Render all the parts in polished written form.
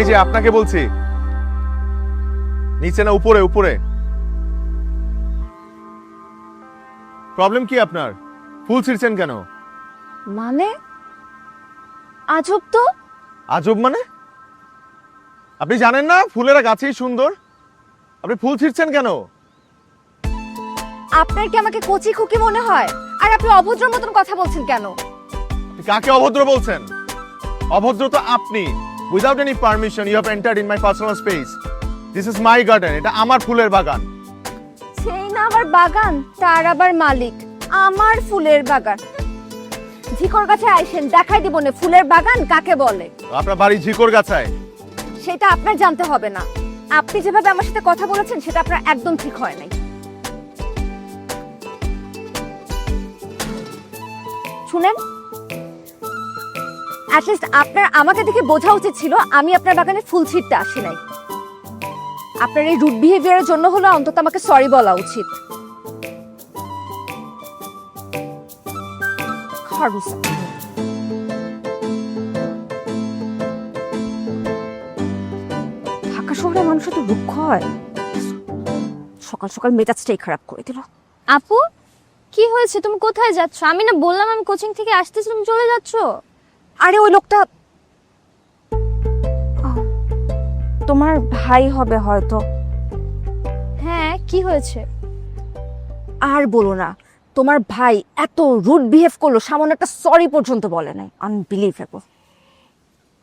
যে আপনাকে বলছি, নিচে না উপরে উপরে। প্রবলেম কি আপনার? ফুল ছিঁড়ছেন কেন? মানে আজব তো। আজব মানে? আপনি জানেন না ফুলেরা গাছেই সুন্দর? আপনি ফুল ছিঁড়ছেন কেন? আপনার কি আমাকে কচি খুকি মনে হয়? আর আপনি অভদ্র মতন কথা বলছেন কেন? আপনি কাকে অভদ্র বলছেন? অভদ্র তো আপনি। Without any permission you have entered in my personal space. This is my garden, এটা আমার ফুলের বাগান। সেই না আমার বাগান, তার আবার মালিক আমার ফুলের বাগান। ঝিকর গাছে আইসেন, দেখাই দিব না ফুলের বাগান কাকে বলে। আপনার বাড়ি ঝিকর গাছায়? সেটা আপনার জানতে হবে না। আপনি যেভাবে আমার সাথে কথা বলেছেন সেটা আপনার একদম ঠিক হয় নাই। শুনেন, অ্যাটলিস্ট আপনার আমাকে দেখে বোঝা উচিত ছিল আমি আপনার বাগানে ফুল ছিঁড়তে আসি নাই। আপনার এই রুড বিহেভিয়ারের জন্য হলো অন্তত আমাকে সরি বলা উচিত। ঢাকা শহরে মানুষ তো রুক্ষ হয়। সকাল সকাল মেজাজটাই খারাপ করে দিল। আপু, কি হয়েছে? তুমি কোথায় যাচ্ছ? আমি না বললাম আমি কোচিং থেকে আসতেছি, তুমি চলে যাচ্ছ? আরে ওই লোকটা তোমার ভাই হবে হয়তো। হ্যাঁ, কি হয়েছে? আর বলো না, তোমার ভাই এত রুড বিহেভ করলো, সামান্য একটা সরি পর্যন্ত বলে নাই। আনবিলিভেবল।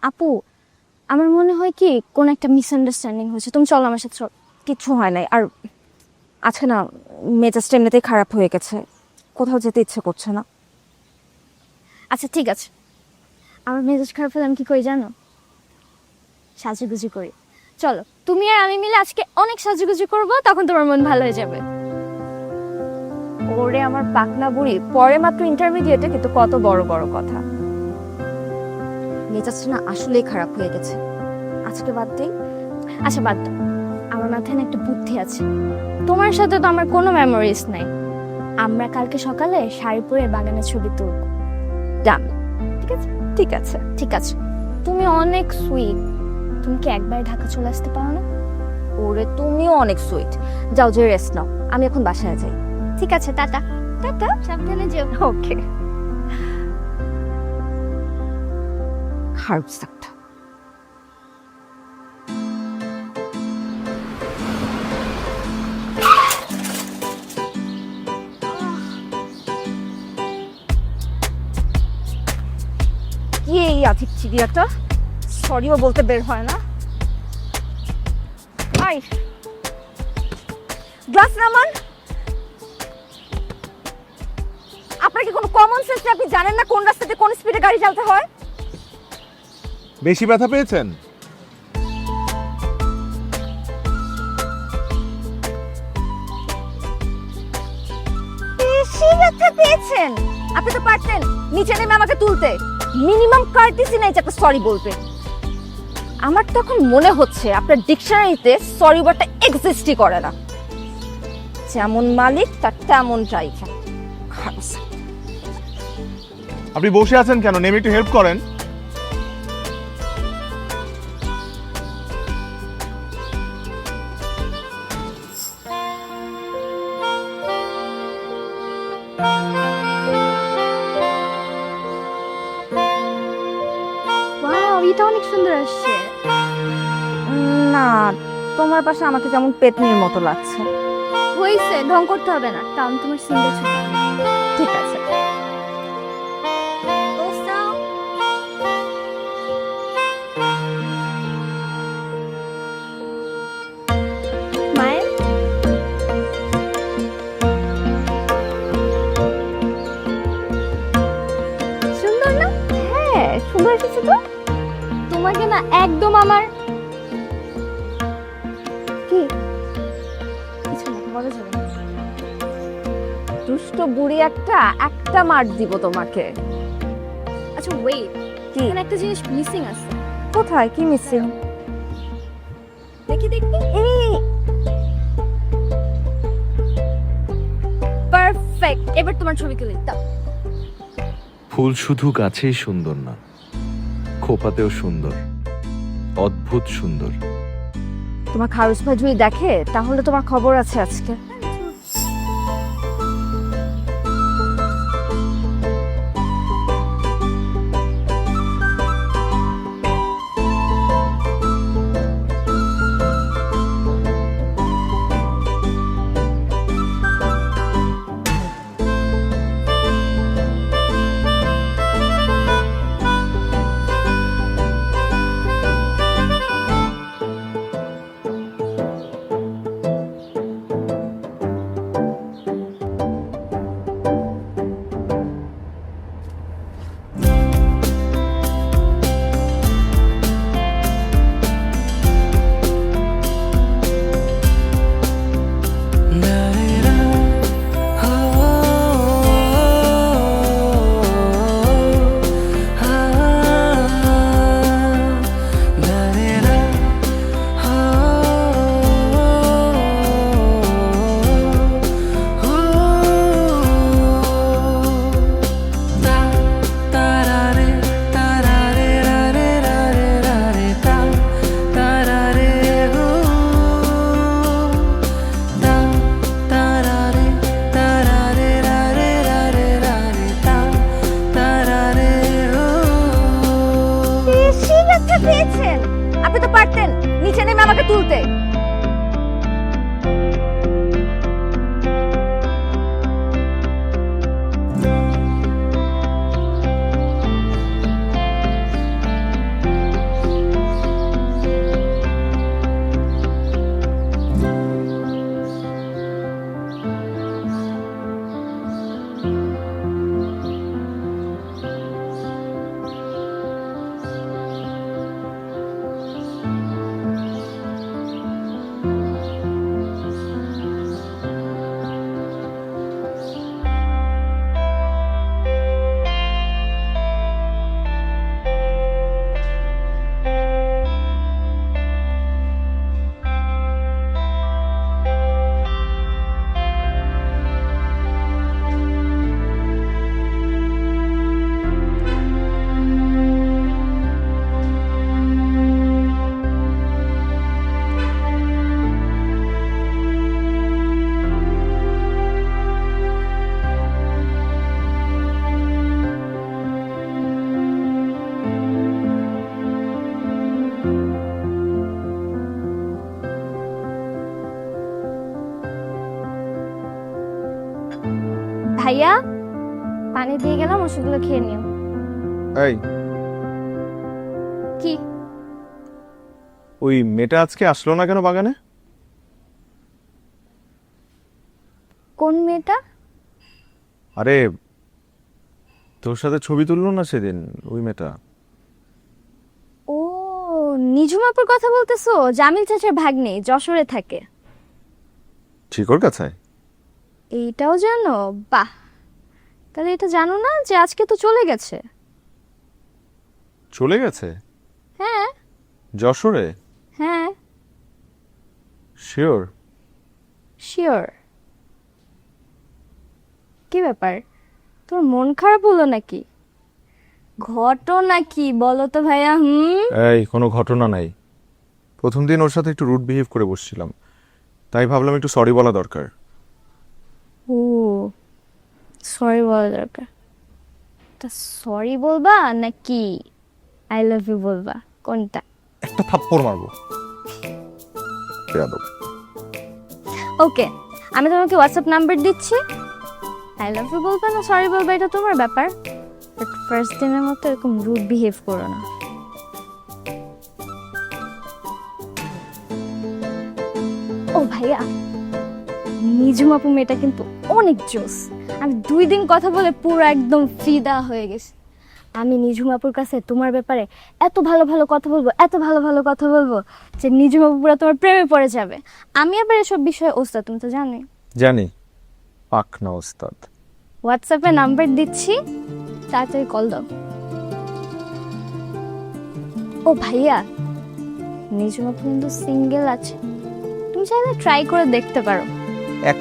আপু, আমার মনে হয় কি কোন একটা মিসআন্ডারস্ট্যান্ডিং হয়েছে। তুমি চলো আমার সাথে। কিচ্ছু হয় নাই। আর আজকে না মেজাজটা এমনিতেই খারাপ হয়ে গেছে, কোথাও যেতে ইচ্ছে করছে না। আচ্ছা ঠিক আছে, আমার মেজাজ খারাপ হলে আমি কি করি জানো? সাজুগুজু করি। চলো, তুমি আর আমি মিলে আজকে অনেক সাজুগুজু করবো, তখন তোমার মন ভালো হয়ে যাবে। ওরে আমার পাকনা বুড়ি, পরে মাত্র ইন্টারমিডিয়েটে, কিন্তু কত বড় বড় কথা। মেজাজটা না আসলেই খারাপ হয়ে গেছে, আজকে বাদ দেই। আচ্ছা বাদ দাও, আমার মাথায় না একটা বুদ্ধি আছে। তোমার সাথে তো আমার কোনো মেমোরিজ নাই। আমরা কালকে সকালে শাড়ি পরে বাগানের ছবি তুলব। ডান। ঠিক আছে? ঠিক আছে। ঠিক আছে। তুমি অনেক সুইট, তুমি কি একবার ঢাকা চলে আসতে পারো না? ওরে তুমিও অনেক সুইট। যাও, যে রেস্ট নাও, আমি এখন বাসায় যাই। ঠিক আছে, টাটা। টাটা। সাবধানে যেও। ওকে। হার্বস একটা। কি এই আধিক চিড়িয়াটা, সরিও বলতে বের হয় না। আই গ্লাস নামান। আপনার কি কোনো কমন সেন্স নেই? আপনি জানেন না কোন রাস্তাতে কোন স্পিডে গাড়ি চালাতে হয়? বেশি ব্যথা পেয়েছেন? বেশি ব্যথা পেয়েছেন? আপনি তো পারতেন নিচে নেমে আমাকে তুলতে। মিনিমাম কার্টিসি নাই যে একটা সরি বলবে। আমার তো এখন মনে হচ্ছে আপনার ডিকশনারিতে সরি ওয়ার্ডটা এক্সিস্টই করে না। যেমন মালিক তার তেমন ড্রাইভার। আপনি বসে আছেন কেন? নেমে একটু হেল্প করেন। ওয়াও, এটা অনেক সুন্দর আসছে। না, তোমার পাশে আমাকে যেমন পেতনির মতো লাগছে। হয়েছে, ঢং করতে হবে না, কারণ তোমার সিঙ্গেল ছোট। ঠিক আছে। মায়ের সুন্দর না? হ্যাঁ, সুন্দর এসেছে তো। তোমাকে না একদম আমার কি কিছু না, বলা যাবে না। দুষ্ট বুড়ি একটা, একটা মার দিব তোমাকে। আচ্ছা ওয়েট, কি? এখানে একটা জিনিস মিসিং আছে। কোথায়? কি মিসিং? দেখি দেখি। এই পারফেক্ট, এবার তোমার ছবি তুলে দাও। ফুল শুধু গাছেই সুন্দর না, খোপাতেও সুন্দর। অদ্ভুত সুন্দর। তোমার খারুস ভাই যদি দেখে তাহলে তোমার খবর আছে আজকে। পেয়েছেন, আপনি তো পারতেন নিচে নেমে আমাকে তুলতে। ভাইয়া পানি দিয়ে গেলাম, ওষুধগুলো খেয়ে নিও। এই কি ওই মেয়েটা আজকে আসলো না কেন বাগানে? কোন মেয়েটা? আরে তোর সাথে ছবি তুললো না সেদিন, ওই মেয়েটা। ও নিঝুমাপুর কথা বলতেছো? জামিল চাচার ভাগ্নে, যশোরে থাকে। ঠিক ওর কাছে? এইটাও জানো? বাহ, তাহলে এটা জানো না যে আজকে তো চলে গেছে? চলে গেছে? হ্যাঁ যশোরে? হ্যাঁ শিওর? শিওর। কি ব্যাপার, তোর মন খারাপ হলো নাকি? ঘটনা কি বলো তো ভাইয়া? এই কোনো ঘটনা নাই, প্রথম দিন ওর সাথে একটু রুড বিহেভ করে বসছিলাম, তাই ভাবলাম একটু সরি বলা দরকার। ও সরি বলা দরকার। তা সরি বলবা নাকি আই লাভ ইউ বলবা, কোনটা? একটা থাপ্পড় মারবো। বেয়াদব। ওকে, আমি তোমাকে হোয়াটসঅ্যাপ নাম্বার দিচ্ছি। আই লাভ ইউ বলবা না সরি বলবা এটা তোমার ব্যাপার, বাট ফার্স্ট দিনের মতো এরকম রুড বিহেভ করো না। ও ভাইয়া, নিঝুম আপু মেয়েটা কিন্তু অনেক জোস। আমি 2 দিন কথা বলে পুরো একদম ফিদা হয়ে গেছি। আমি নিঝুম আপুর কাছে তোমার ব্যাপারে এত ভালো ভালো কথা বলবো, এত ভালো ভালো কথা বলবো যে নিঝুম আপু পুরো তোমার প্রেমে পড়ে যাবে। আমি আবার এসব বিষয়ে ওস্তাদ, তুমি তো জানোই। জানি, পাক না ওস্তাদ। হোয়াটসঅ্যাপে নাম্বার দিচ্ছি, তাড়াতাড়ি কল দাও। ও ভাইয়া, নিঝুম আপু কিন্তু সিঙ্গেল আছে, তুমি চাইলে ট্রাই করে দেখতে পারো। এক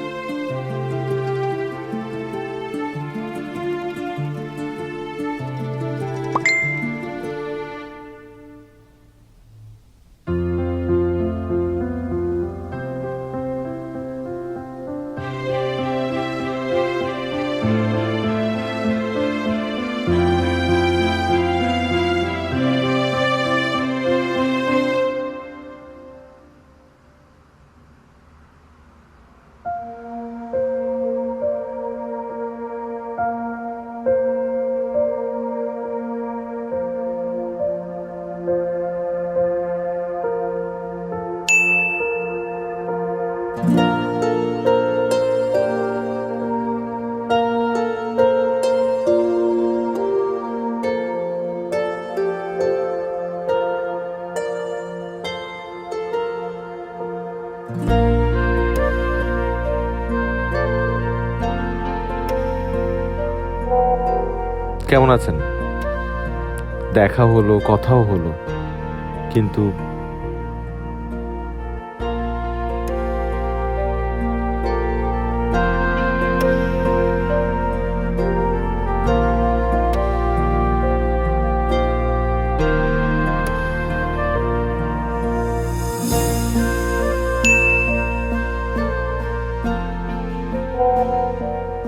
কেমন আছেন? দেখা হলো, কথাও হলো, কিন্তু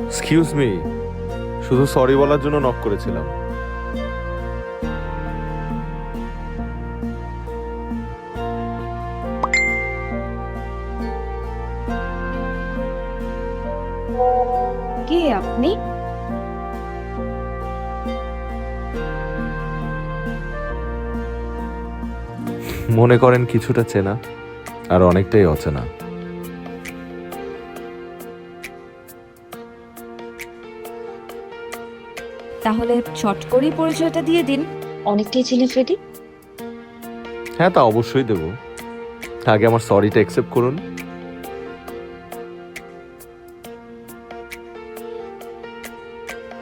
এক্সকিউজ মি, শুধু সরি বলার জন্য নক করেছিলাম। কে আপনি? মনে করেন কিছুটা চেনা আর অনেকটাই অচেনা। তাহলে চট করেই পরিচয়টা দিয়ে দিন। অনেকটাই ছিলে ফ্রেডি। হ্যাঁ, তা অবশ্যই দেব। আগে আমার সরিটা অ্যাকসেপ্ট করুন।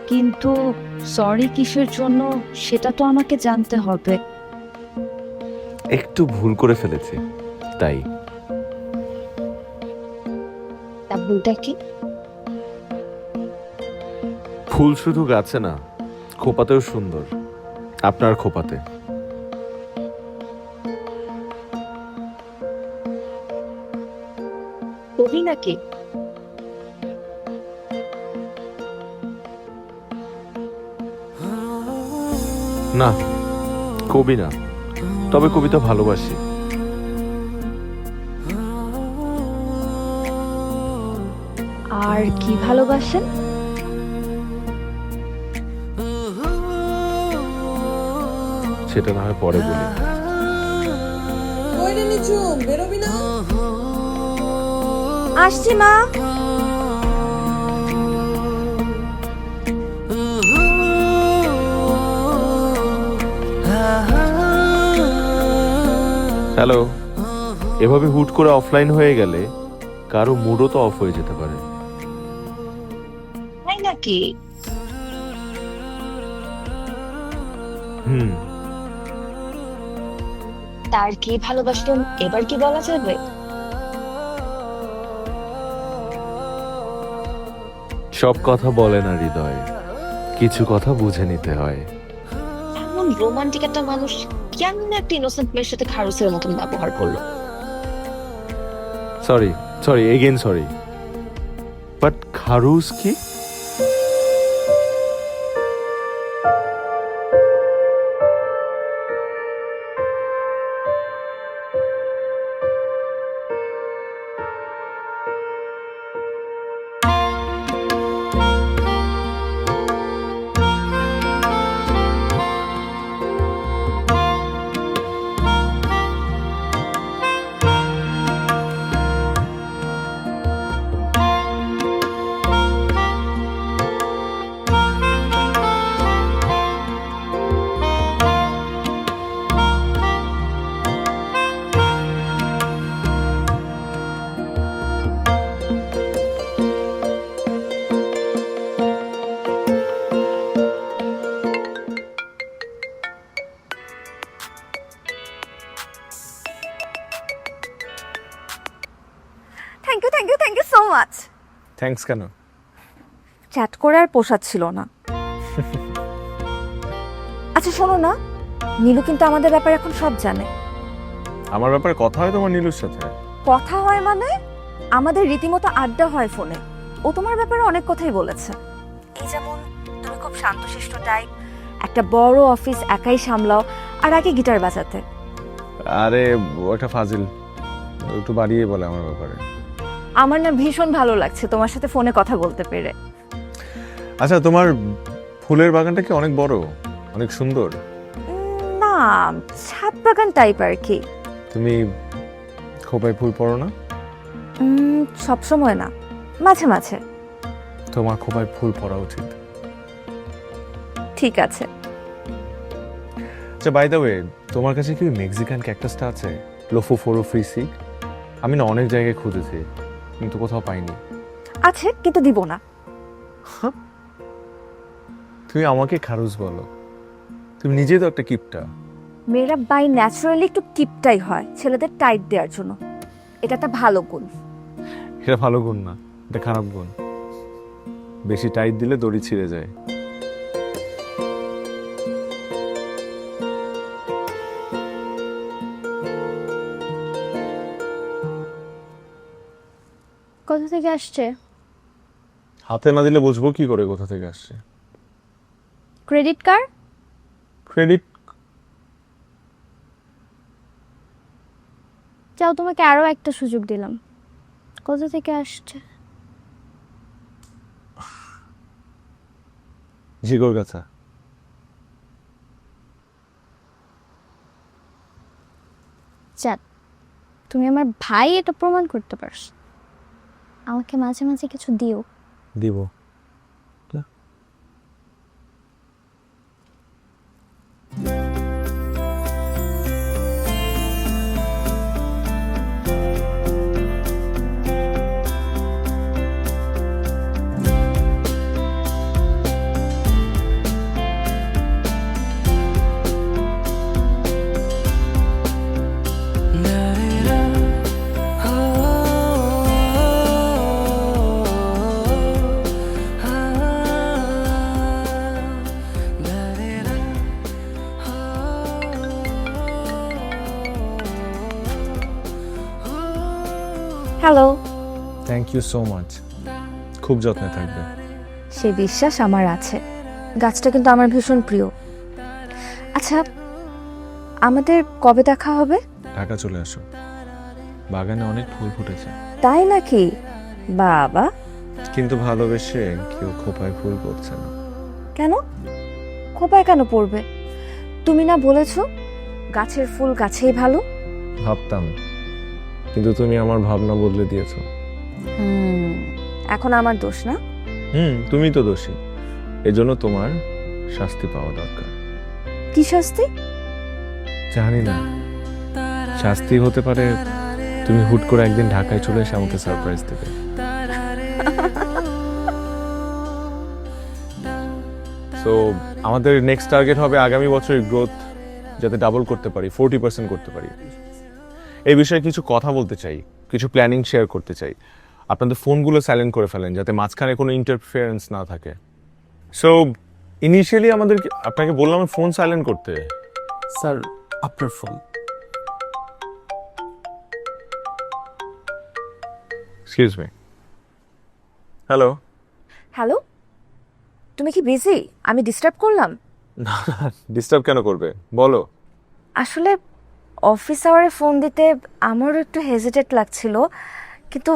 কিন্তু সরি কিসের জন্য সেটা তো আমাকে জানতে হবে। একটু ভুল করে ফেলেছি, তাই। তা ভুলটা কি? ফুল শুধু গাছে না, খোপাতেও সুন্দর। আপনার খোপাতে। কবি নাকি? না, কবি না, তবে কবিতা ভালোবাসি। আর কি ভালোবাসেন? সেটা না হয় পরে বলি। আসছি মা। হ্যালো। এভাবে হুট করে অফলাইন হয়ে গেলে কারো মুডও তো অফ হয়ে যেতে পারে। তাই নাকি? হুম। তার কি ভালোবাসতেন এবার কি বলা যাবে? সব কথা বলে না হৃদয়, কিছু কথা বুঝে নিতে হয়। এমন রোমান্টিক একটা মানুষ কেমন একটা ইনোসেন্ট মেয়ের সাথে খারুসের মতন ব্যবহার করলো? Sorry sorry, again sorry, but খারুস কি? Thank you so much. Thanks কেন? চ্যাট করে আর পোষাচ্ছিল না। আচ্ছা শোনো না, নীলু কিন্তু আমাদের ব্যাপারে এখন সব জানে। আমার ব্যাপারে কথা হয় তোমার নীলুর সাথে? কথা হয় মানে আমাদের রীতিমতো আড্ডা হয় ফোনে। ও তোমার ব্যাপারে অনেক কথাই বলেছে। এই যেমন তুমি খুব শান্তশিষ্ট টাইপ, একটা বড় অফিস একাই সামলাও, আর আগে গিটার বাজাতে। আরে ওটা ফাজিল, একটু বাড়িয়ে বলে আমার ব্যাপারে। আমার না ভীষণ ভালো লাগছে তোমার সাথে ফোনে কথা বলতে পেরে। আচ্ছা, তোমার ফুলের বাগানটা কি অনেক বড়, অনেক সুন্দর? না, ছাদ বাগান টাইপ আর কি। তুমি খোপায় ফুল পড়ো না? সব সময় না, মাঝে মাঝে। তোমার খোপায় ফুল পড়া উচিত। ঠিক আছে। আচ্ছা, বাই দ্য ওয়ে, তোমার কাছে কি মেক্সিকান ক্যাকটাসটা আছে? লোফোফোরো ফ্রিসি? আমি না অনেক জায়গায় খুঁজেছি কিন্তু কোথাও পাইনি। আছে কিন্তু দিব না। তুমি আমাকে খারুজ বলো, তুমি নিজেই তো একটা কিপটা। মেয়েরা বাই ন্যাচারালি একটু কিপটাই হয় ছেলেদের টাইট দেওয়ার জন্য, এটা একটা ভালো গুণ। এটা ভালো গুণ না, এটা খারাপ গুণ। বেশি টাইট দিলে দড়ি ছিঁড়ে যায়। কোথা থেকে আসছে? হাতে না দিলে বুঝবো কি করে কোথা থেকে আসছে? Credit card? ক্রেডিট? যাও, তোমাকে আরো একটা সুযোগ দিলাম। কোথা থেকে আসছে? জিগর গাছা। যাক, তুমি আমার ভাই এটা প্রমাণ করতে পারছো। আমাকে মাঝে মাঝে কিছু দিও। দিব। Hello. Thank you so much. খুব যত্নে থাকবে। সে বিশ্বাস আমার আছে। গাছটা কিন্তু আমার ভীষণ প্রিয়। আচ্ছা, আমাদের কবে দেখা হবে? ঢাকা চলে আসো, বাগানে অনেক ফুল ফুটেছে। তাই নাকি? বাবা। কিন্তু ভালোবেসে কেউ খোপায় ফুল পড়ছে না। কেন? খোপায় কেন পড়বে? তুমি না বলেছো গাছের ফুল গাছেই ভালো? ভাবতাম, কিন্তু তুমি আমার ভাবনা বদলে দিয়েছো। এখন আমার দোষ না? তুমি তো দোষী। এজন্য তোমার শাস্তি পাওয়া দরকার। কি শাস্তি? জানি না, শাস্তি হতে পারে তুমি হুট করে একদিন ঢাকায় চলে এসে আমাকে সারপ্রাইজ দেবে। সো আমাদের নেক্সট টার্গেট হবে আগামী বছরের গ্রোথ যাতে ডাবল করতে পারি, 40% করতে পারি। এই বিষয়ে কিছু কথা বলতে চাই, কিছু প্ল্যানিং শেয়ার করতে চাই। আপনাদের ফোনগুলো সাইলেন্ট করে ফেলেন যাতে মাঝখানে কোনো ইন্টারফারেন্স না থাকে। সো ইনিশিয়ালি আপনাকে বললাম ফোন সাইলেন্ট করতে। স্যার, আপনার phone. Excuse me. Hello. Hello, তুমি কি বিজি? আমি ডিস্টার্ব করলাম? না, ডিস্টার্ব কেন করবে, বলো। আসলে অফিস আওয়ারে ফোন দিতে আমারও একটু হেজিটেট লাগছিল, কিন্তু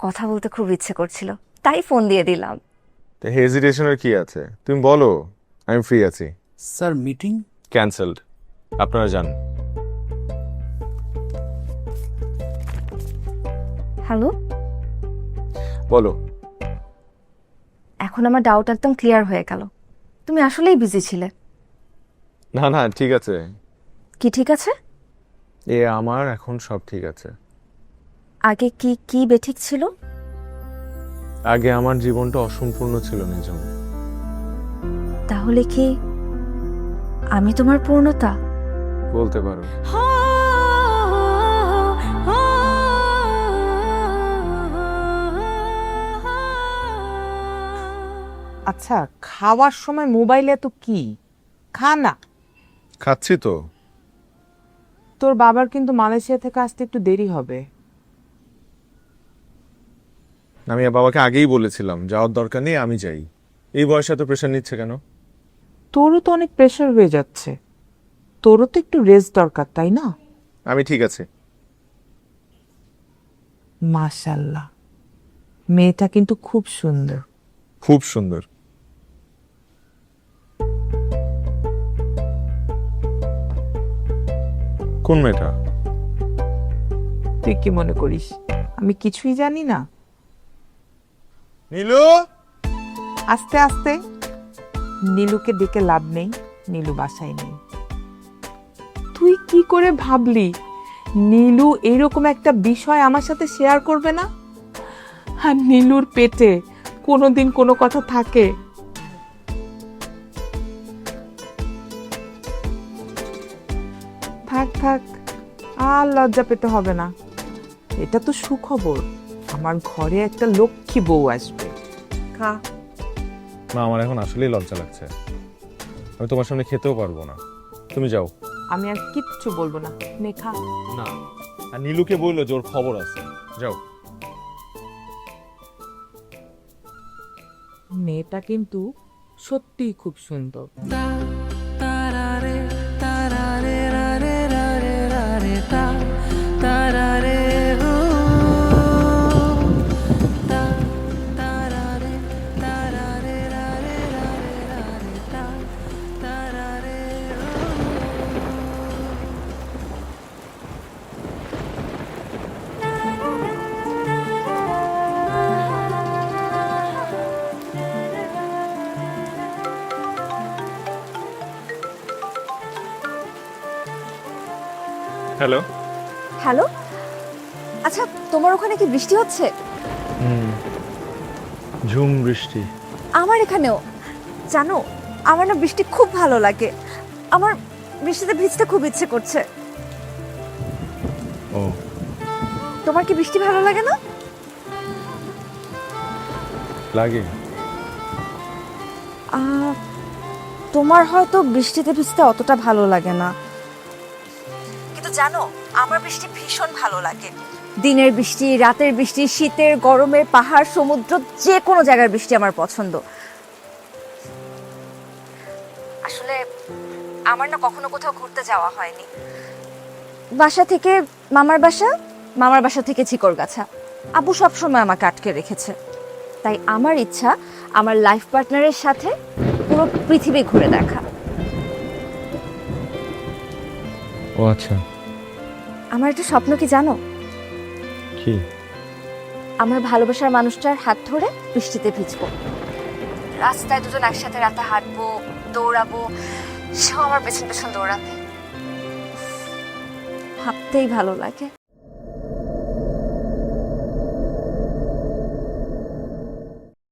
কথা বলতে খুব ইচ্ছে করছিল, তাই ফোন দিয়ে দিলাম। তো হেজিটেশনের কি আছে, তুমি বলো, আমি ফ্রি আছি। স্যার, মিটিং ক্যান্সেলড, আপনারা যান। হ্যালো, বলো। এখন আমার ডাউট একদম ক্লিয়ার হয়ে গেল। তুমি আসলেই বিজি ছিলে। না না, ঠিক আছে। কি ঠিক আছে? আমার এখন সব ঠিক আছে। আগে কি কি বেঠিক ছিল? আগে আমার জীবনটা অসম্পূর্ণ ছিল নিজম। তাহলে কি আমি তোমার পূর্ণতা? বলতে পারো। আচ্ছা, খাওয়ার সময় মোবাইলে তো কি খা না? খাচ্ছি তো। তোর বাবার কিন্তু মালয়েশিয়া থেকে আসতে একটু দেরি হবে। আমি বাবাকে আগেই বলেছিলাম যাওয়ার দরকার নেই, আমি যাই। এই বয়সে এত প্রেশার নিচ্ছে কেন? তোরও তো অনেক প্রেশার হয়ে যাচ্ছে, তোরও তো একটু রেস্ট দরকার, তাই না? আমি ঠিক আছে। মাশাআল্লাহ, মেয়েটা কিন্তু খুব সুন্দর। খুব সুন্দর। কোন মেয়েটা? তুই কি মনে করিস আমি কিছুই জানি না? নীলু। আস্তে আস্তে। নীলুকে ডেকে লাভ নেই, নীলু বাসায় নেই। তুই কি করে ভাবলি নীলু এইরকম একটা বিষয় আমার সাথে শেয়ার করবে না? আর নীলুর পেটে কোনোদিন কোনো কথা থাকে? থাক, আর লজ্জা পেতে হবে না। এটা তো সুখবর, আমার ঘরে একটা লক্ষ্মী বউ আসবে। খা। মা আমার এখন আসলেই লজ্জা লাগছে, আমি তোমার সামনে খেতেও পারবো না। তুমি যাও। আমি আর কিচ্ছু বলবো না, নে খা। না, আর নীলুকে বললো যে ওর খবর আছে, যাও। মেয়েটা কিন্তু সত্যিই খুব সুন্দর। হ্যালো। হ্যালো, আচ্ছা তোমার ওখানে কি বৃষ্টি হচ্ছে? ঝুম বৃষ্টি। আমার এখানেও। জানো, আমার না বৃষ্টি খুব ভালো লাগে, আমার বৃষ্টিতে ভিজতে খুব ইচ্ছে করছে। ও, তোমার কি বৃষ্টি ভালো লাগে না? লাগে। তোমার হয়তো বৃষ্টিতে ভিজতে অতটা ভালো লাগে না, কিন্তু জানো আমার বৃষ্টি ভীষণ ভালো লাগে। দিনের বৃষ্টি, রাতের বৃষ্টি, শীতের, গরমের, পাহাড়, সমুদ্র, যে কোনো জায়গার বৃষ্টি আমার পছন্দ। আসলে আমার না কখনো কোথাও ঘুরতে যাওয়া হয়নি। বাসা থেকে মামার বাসা, মামার বাসা থেকে চিকরগাছা। আব্বু সবসময় আমাকে আটকে রেখেছে, তাই আমার ইচ্ছা আমার লাইফ পার্টনারের সাথে পুরো পৃথিবী ঘুরে দেখা। ও আচ্ছা। আমার একটা স্বপ্ন কি জানো? কি? আমার ভালোবাসার মানুষটার হাত ধরে বৃষ্টিতে ভিজবো, রাস্তায় দুজন একসাথে রাতে হাঁটবো, দৌড়াবো, সেও আমার পেছন পেছন দৌড়াবে। ভাবতেই ভালো লাগে।